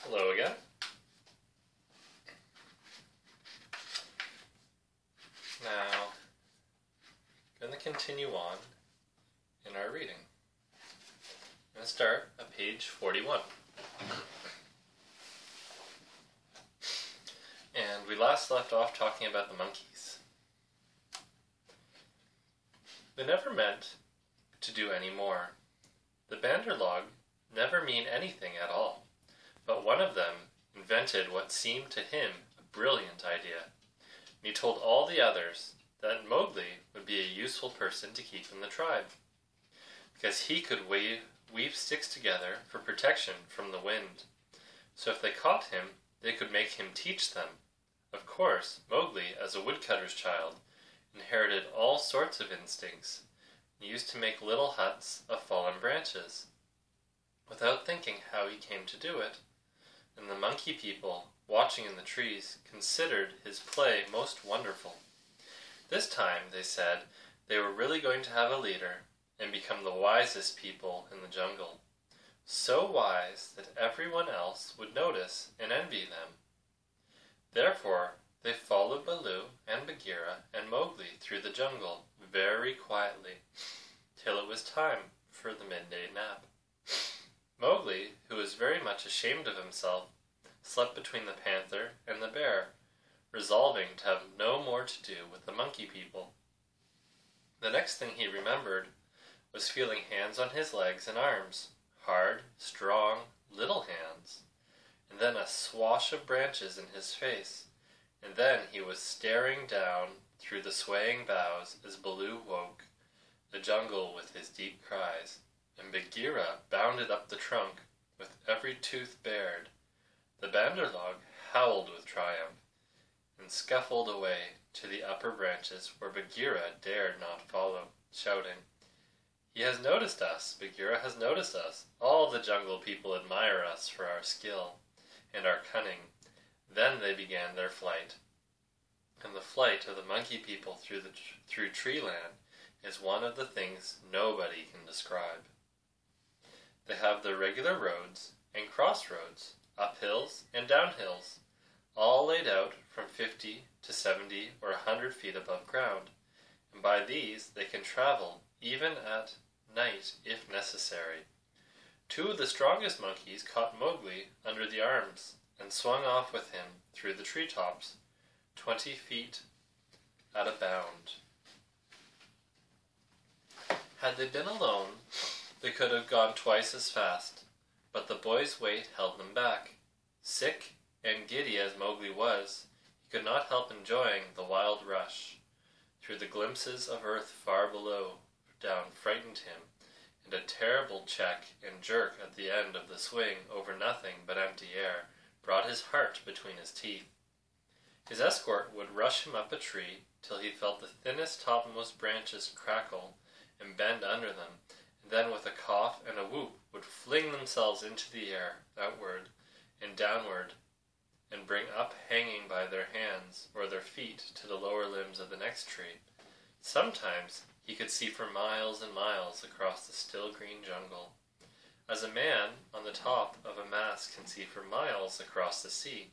Hello again. Now, I'm going to continue on in our reading. I'm going to start at page 41. And we last left off talking about the monkeys. They never meant to do any more. The Banderlog never mean anything at all, but one of them invented what seemed to him a brilliant idea. And he told all the others that Mowgli would be a useful person to keep in the tribe, because he could weave sticks together for protection from the wind. So if they caught him, they could make him teach them. Of course, Mowgli, as a woodcutter's child, inherited all sorts of instincts. He used to make little huts of fallen branches, without thinking how he came to do it. And the monkey people, watching in the trees, considered his play most wonderful. This time, they said, they were really going to have a leader and become the wisest people in the jungle. So wise that everyone else would notice and envy them. Therefore, they followed Baloo and Bagheera and Mowgli through the jungle very quietly, till it was time for the midday nap. Mowgli, who was very much ashamed of himself, slept between the panther and the bear, resolving to have no more to do with the monkey people. The next thing he remembered was feeling hands on his legs and arms, hard, strong, little hands, and then a swash of branches in his face, and then he was staring down through the swaying boughs as Baloo woke the jungle with his deep cries, and Bagheera bounded up the trunk with every tooth bared. The Banderlog howled with triumph, and scuffled away to the upper branches where Bagheera dared not follow, shouting, "He has noticed us! Bagheera has noticed us! All the jungle people admire us for our skill and our cunning." Then they began their flight. And the flight of the monkey people through Treeland is one of the things nobody can describe. They have their regular roads and crossroads, up hills and down hills, all laid out from 50 to 70 or 100 feet above ground, and by these they can travel even at night if necessary. Two of the strongest monkeys caught Mowgli under the arms and swung off with him through the treetops, 20 feet at a bound. Had they been alone, they could have gone twice as fast, but the boy's weight held them back. Sick and giddy as Mowgli was, he could not help enjoying the wild rush. Through the glimpses of earth far below down frightened him, and a terrible check and jerk at the end of the swing over nothing but empty air brought his heart between his teeth. His escort would rush him up a tree till he felt the thinnest topmost branches crackle and bend under them, and then with a cough and a whoop would fling themselves into the air, outward and downward, and bring up hanging by their hands or their feet to the lower limbs of the next tree. Sometimes he could see for miles and miles across the still green jungle, as a man on the top of a mast can see for miles across the sea.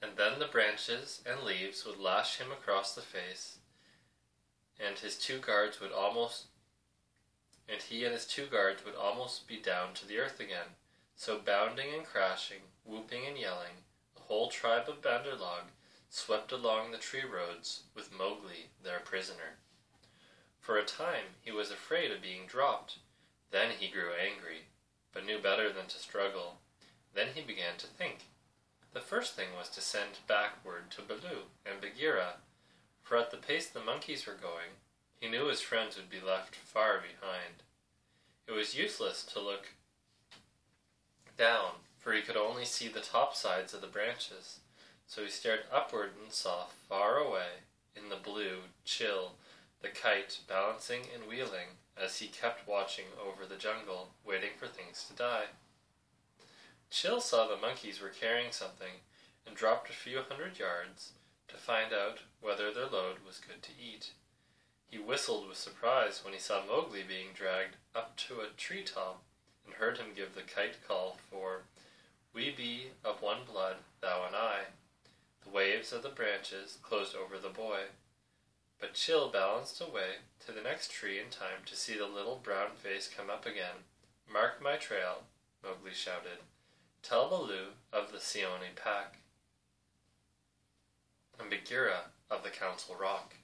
And then the branches and leaves would lash him across the face, and he and his two guards would almost be down to the earth again. So bounding and crashing, whooping and yelling, the whole tribe of Banderlog swept along the tree roads with Mowgli their prisoner. For a time he was afraid of being dropped. Then he grew angry, but knew better than to struggle. Then he began to think. The first thing was to send backward to Baloo and Bagheera, for at the pace the monkeys were going, he knew his friends would be left far behind. It was useless to look down, for he could only see the top sides of the branches, so he stared upward and saw far away, in the blue, chill, the kite balancing and wheeling as he kept watching over the jungle, waiting for things to die. Chill saw the monkeys were carrying something, and dropped a few 100 yards, to find out whether their load was good to eat. He whistled with surprise when he saw Mowgli being dragged up to a tree-top, and heard him give the kite call for, "We be of one blood, thou and I." The waves of the branches closed over the boy, but Chil balanced away to the next tree in time to see the little brown face come up again. "Mark my trail," Mowgli shouted. "Tell Baloo of the Seeonee pack, and Bagheera of the Council Rock."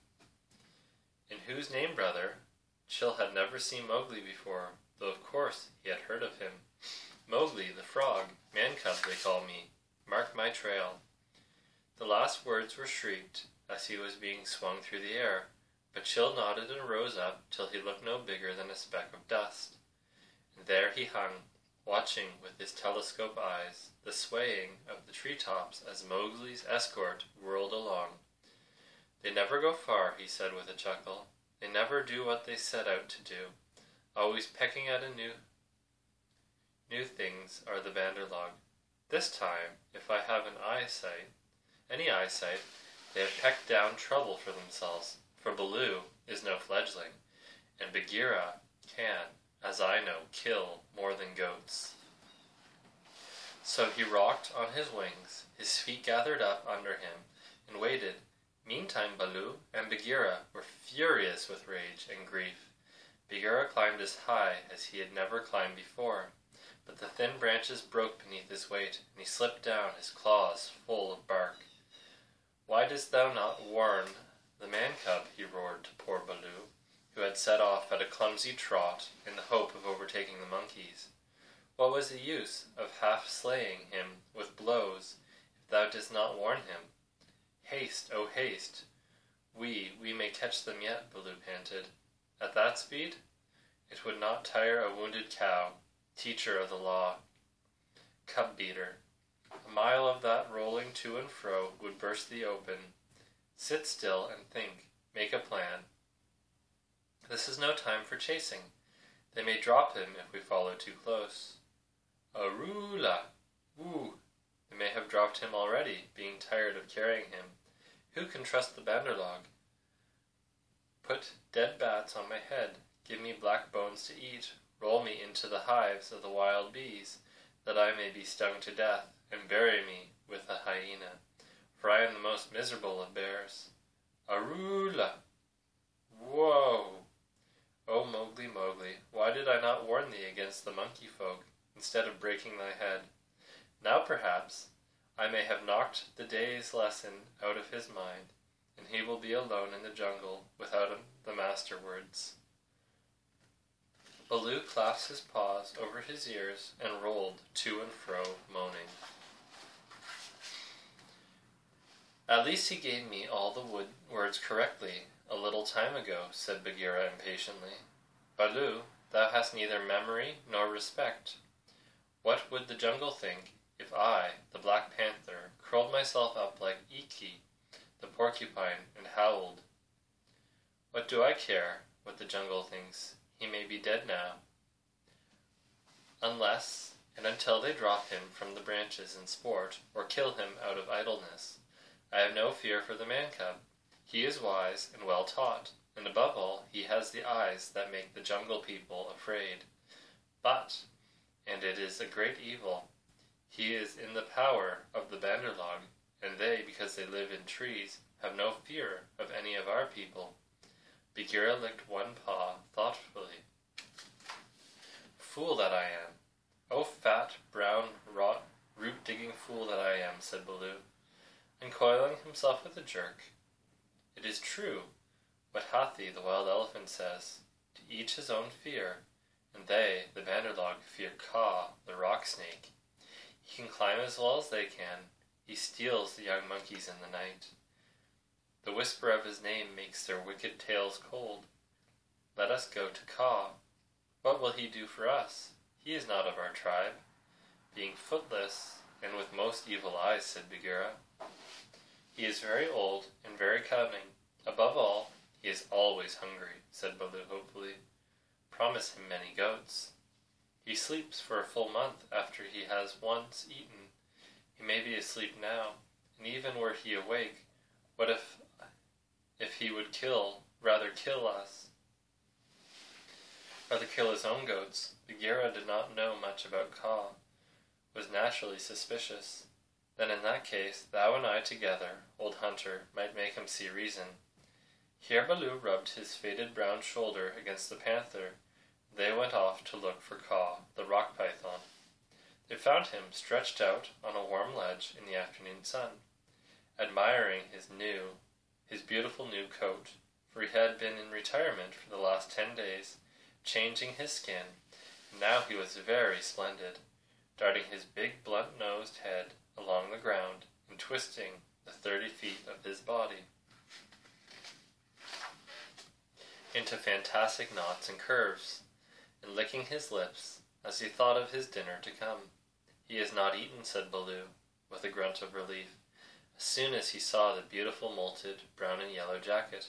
"In whose name, brother?" Chil had never seen Mowgli before, though of course he had heard of him. "Mowgli, the frog, man-cub they call me. Mark my trail." The last words were shrieked as he was being swung through the air, but Chil nodded and rose up till he looked no bigger than a speck of dust. And there he hung, watching with his telescope eyes the swaying of the treetops as Mowgli's escort whirled along. "They never go far," he said with a chuckle. "They never do what they set out to do. Always pecking at new things are the Bandarlog. This time, if I have any eyesight, they have pecked down trouble for themselves, for Baloo is no fledgling, and Bagheera can, as I know, kill more than goats." So he rocked on his wings, his feet gathered up under him, and waited. Meantime Baloo and Bagheera were furious with rage and grief. Bagheera climbed as high as he had never climbed before, but the thin branches broke beneath his weight, and he slipped down, his claws full of bark. "Why didst thou not warn the man-cub?" he roared to poor Baloo, who had set off at a clumsy trot in the hope of overtaking the monkeys. "What was the use of half-slaying him with blows if thou didst not warn him? Haste, oh haste! We may catch them yet," Baloo panted. "At that speed? It would not tire a wounded cow. Teacher of the law, cub-beater. A mile of that rolling to and fro would burst thee open. Sit still and think. Make a plan. This is no time for chasing. They may drop him if we follow too close. Aroola! Woo! They may have dropped him already, being tired of carrying him. Who can trust the Bandarlog? Put dead bats on my head, give me black bones to eat, roll me into the hives of the wild bees, that I may be stung to death, and bury me with a hyena, for I am the most miserable of bears. Aroola! Whoa! O Mowgli, Mowgli, why did I not warn thee against the monkey folk, instead of breaking thy head? Now perhaps I may have knocked the day's lesson out of his mind, and he will be alone in the jungle without the master words." Baloo clasped his paws over his ears and rolled to and fro, moaning. "At least he gave me all the words correctly a little time ago," said Bagheera impatiently. "Baloo, thou hast neither memory nor respect. What would the jungle think if I, the Black Panther, curled myself up like Ikki, the porcupine, and howled? What do I care what the jungle thinks? He may be dead now. Unless and until they drop him from the branches in sport, or kill him out of idleness, I have no fear for the man-cub. He is wise and well taught, and above all he has the eyes that make the jungle people afraid. But, and it is a great evil, he is in the power of the Bandarlog, and they, because they live in trees, have no fear of any of our people." Bagheera licked one paw thoughtfully. "Fool that I am! Oh, fat, brown, root-digging fool that I am," said Baloo, uncoiling himself with a jerk. "It is true what Hathi, the wild elephant, says, to each his own fear, and they, the Bandarlog, fear Kaa, the rock snake. He can climb as well as they can. He steals the young monkeys in the night. The whisper of his name makes their wicked tails cold. Let us go to Kaa. What will he do for us? He is not of our tribe. Being footless and with most evil eyes," said Bagheera. "He is very old and very cunning. Above all, he is always hungry," said Baloo hopefully. "Promise him many goats. He sleeps for a full month after he has once eaten. He may be asleep now, and even were he awake, What if he would rather kill us? Rather kill his own goats? Bagheera did not know much about Kaa, was naturally suspicious. Then in that case, thou and I together, old hunter, might make him see reason. Here Baloo rubbed his faded brown shoulder against the panther. They went off to look for Kaa, the rock python. They found him stretched out on a warm ledge in the afternoon sun, admiring his beautiful new coat, for he had been in retirement for the last 10 days, changing his skin, and now he was very splendid, darting his big blunt-nosed head along the ground and twisting the 30 feet of his body into fantastic knots and curves, and licking his lips as he thought of his dinner to come. "He has not eaten," said Baloo, with a grunt of relief, as soon as he saw the beautiful molted brown and yellow jacket.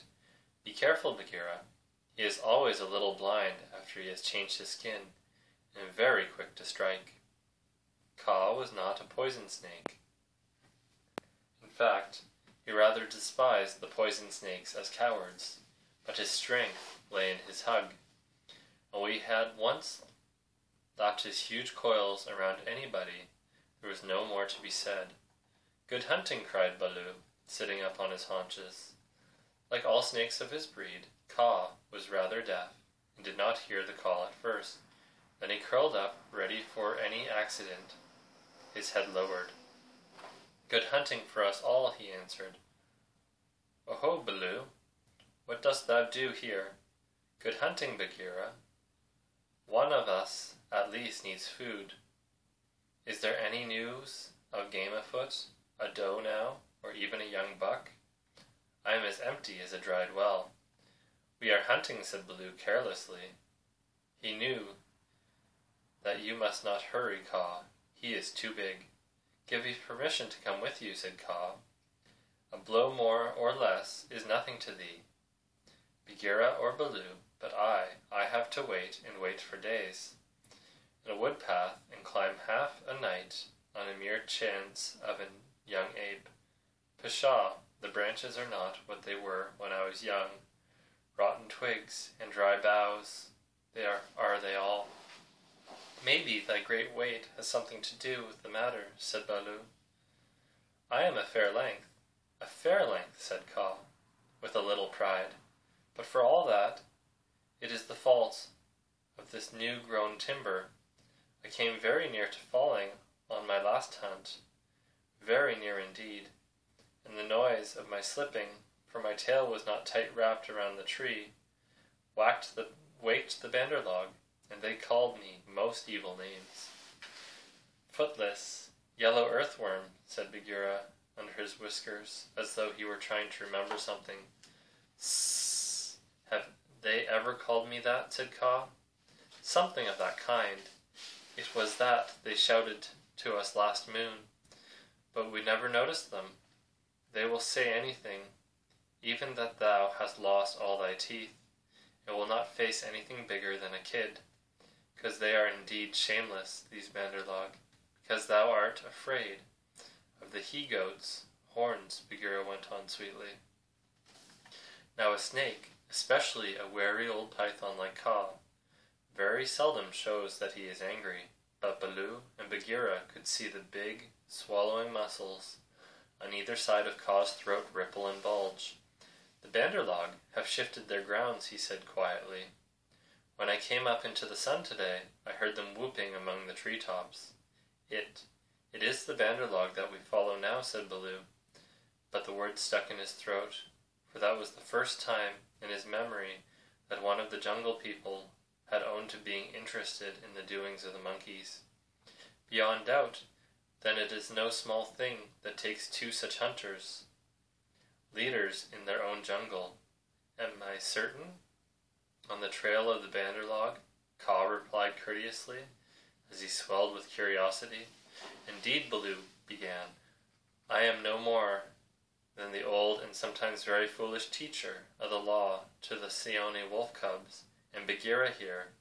"Be careful, Bagheera. He is always a little blind after he has changed his skin, and very quick to strike." Kaa was not a poison snake. In fact, he rather despised the poison snakes as cowards, but his strength lay in his hug, and when he had once lapped his huge coils around anybody, there was no more to be said. "Good hunting!" cried Baloo, sitting up on his haunches. Like all snakes of his breed, Kaa was rather deaf, and did not hear the call at first. Then he curled up, ready for any accident, his head lowered. "Good hunting for us all," he answered. "Oho, Baloo, what dost thou do here?" "Good hunting, Bagheera. One of us at least needs food. Is there any news of game afoot, a doe now, or even a young buck? I am as empty as a dried well." "We are hunting," said Baloo carelessly. He knew that you must not hurry Kaa. He is too big. "Give me permission to come with you," said Kaa. "A blow more or less is nothing to thee, Bagheera or Baloo, but I have to wait and wait for days in a wood path and climb half a night on a mere chance of a young ape. Pshaw, the branches are not what they were when I was young. Rotten twigs and dry boughs, are they all?" "Maybe thy great weight has something to do with the matter," said Baloo. "I am a fair length," said Kaa, with a little pride. "But for all that, it is the fault of this new-grown timber. I came very near to falling on my last hunt, very near indeed, and the noise of my slipping, for my tail was not tight wrapped around the tree, waked the Bandarlog, and they called me most evil names." "Footless, yellow earthworm," said Bagheera under his whiskers, as though he were trying to remember something. "Sssss! Have they ever called me that?" said Kaa. "Something of that kind. It was that they shouted to us last moon, but we never noticed them. They will say anything, even that thou hast lost all thy teeth, and will not face anything bigger than a kid, because they are indeed shameless, these Bandarlog, because thou art afraid of the he-goat's horns," Bagheera went on sweetly. Now a snake, especially a wary old python like Kaa, very seldom shows that he is angry, but Baloo and Bagheera could see the big, swallowing muscles on either side of Kaa's throat ripple and bulge. "The Bandarlog have shifted their grounds," he said quietly. "When I came up into the sun today, I heard them whooping among the treetops. It is the Bandarlog that we follow now," said Baloo, but the word stuck in his throat, for that was the first time in his memory that one of the jungle people had owned to being interested in the doings of the monkeys. "Beyond doubt, then it is no small thing that takes two such hunters, leaders in their own jungle. Am I certain? On the trail of the Bandarlog?" Kaa replied courteously, as he swelled with curiosity. "Indeed," Baloo began, "I am no more than the old and sometimes very foolish teacher of the law to the Seeonee wolf cubs, and Bagheera here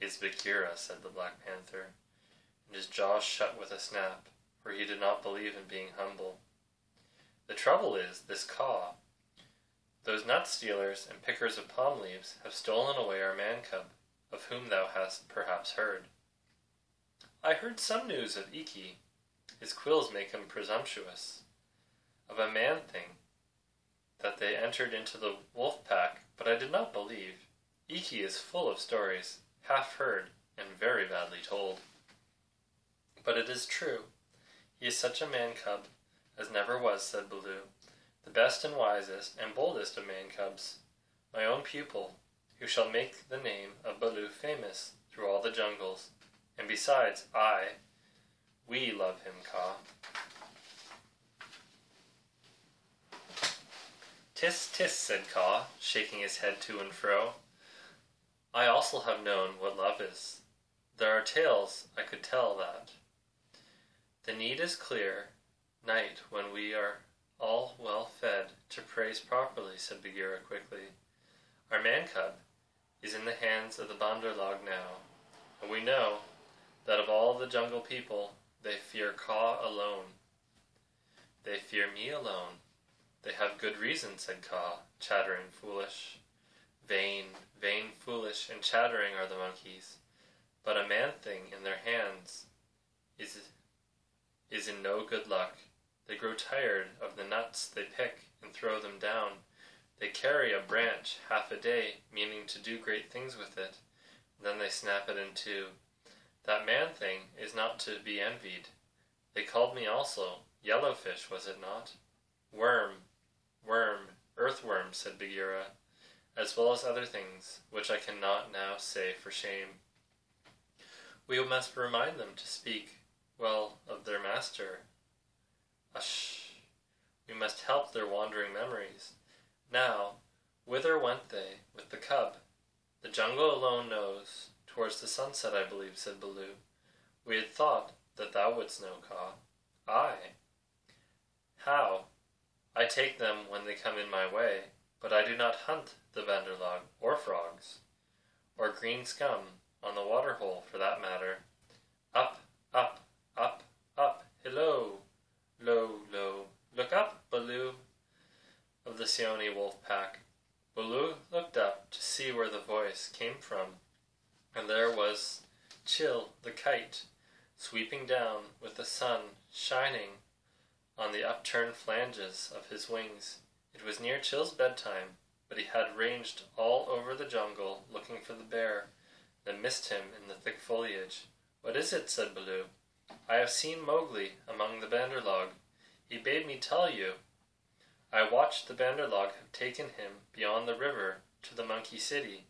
is Bagheera," said the Black Panther, and his jaws shut with a snap, for he did not believe in being humble. The trouble is this Kaw. Those nut stealers and pickers of palm leaves have stolen away our man-cub, of whom thou hast perhaps heard. I heard some news of Ikki. His quills make him presumptuous. Of a man-thing, that they entered into the wolf pack, but I did not believe. Ikki is full of stories, half heard, and very badly told. But it is true. He is such a man-cub as never was, said Baloo, the best and wisest and boldest of man-cubs, my own pupil, who shall make the name of Baloo famous through all the jungles. And besides, we love him, Kaa. Tis, tis, said Kaa, shaking his head to and fro. I also have known what love is. There are tales I could tell that. The need is clear, night when we are all well fed, to praise properly, said Bagheera quickly. Our man-cub is in the hands of the Bandar log now, and we know that of all the jungle people, they fear Kaa alone. They fear me alone. They have good reason, said Kaa, chattering foolish. Vain, vain, foolish, and chattering are the monkeys, but a man-thing in their hands is in no good luck. They grow tired of the nuts they pick and throw them down. They carry a branch half a day, meaning to do great things with it, and then they snap it in two. That man-thing is not to be envied. They called me also Yellowfish, was it not? Worm, earthworm, said Bagheera, as well as other things, which I cannot now say for shame. We must remind them to speak well of their master. We must help their wandering memories. Now, whither went they with the cub? The jungle alone knows. Towards the sunset, I believe, said Baloo. We had thought that thou wouldst know, Kaa. Aye. How? I take them when they come in my way, but I do not hunt the Bandar log, or frogs, or green scum on the water-hole, for that matter. Up, up, up, up, hello, low, low, look up, Baloo, of the Seeonee wolf pack. Baloo looked up to see where the voice came from, and there was Chil the kite, sweeping down with the sun shining on the upturned flanges of his wings. It was near Chil's bedtime, but he had ranged all over the jungle looking for the bear that missed him in the thick foliage. What is it? Said Baloo. I have seen Mowgli among the Bandar log. He bade me tell you. I watched the Bandar log have taken him beyond the river to the monkey city,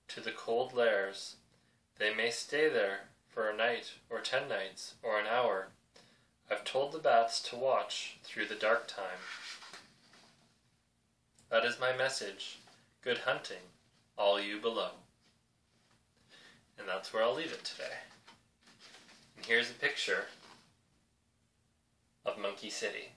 to the cold lairs. They may stay there for a night, or 10 nights, or an hour. I've told the bats to watch through the dark time. That is my message. Good hunting, all you below. And that's where I'll leave it today. And here's a picture of Monkey City.